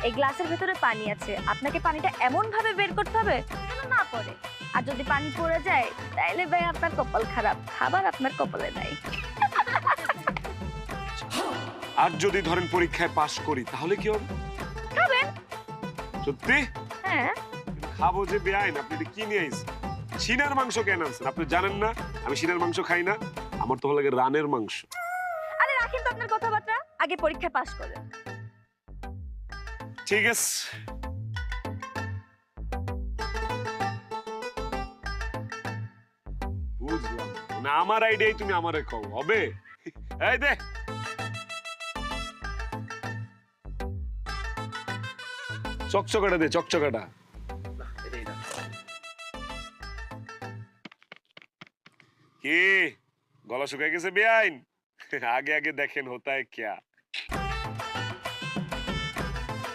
এই গ্লাসের ভেতরে পানি আছে, আপনাকে পানিটা এমন ভাবে বের করতে হবে যেন না পড়ে। আর যদি পানি পড়ে যায় তাইলে ভাই আপনার কপাল খারাপ, খাবার আপনার কপালে নাই। আর যদি ধরেন পরীক্ষায় পাশ করি তাহলে কি হবে? খাবেন? সত্যি? হ্যাঁ। খাবো যে বেআইন, আপনি এটা কি নিয়ে আইছেন? সিনার মাংস কেন আনছেন? আপনি জানেন না আমি সিনার মাংস খাই না, আমার তো ভালো লাগে রানের মাংস। আরে রাখেন তো আপনার কথাবার্তা, আগে পরীক্ষায় পাশ করেন। ঠিক আছে। বুঝলাম না, আমার আইডিয়াই তুমি আমারে কও হবে? এই দে চকচকাটা, দে চকচকাটা। কি গলা শুকায় গেছে বেআইন? আগে আগে দেখেন হোতা হ্যায় ক্যা।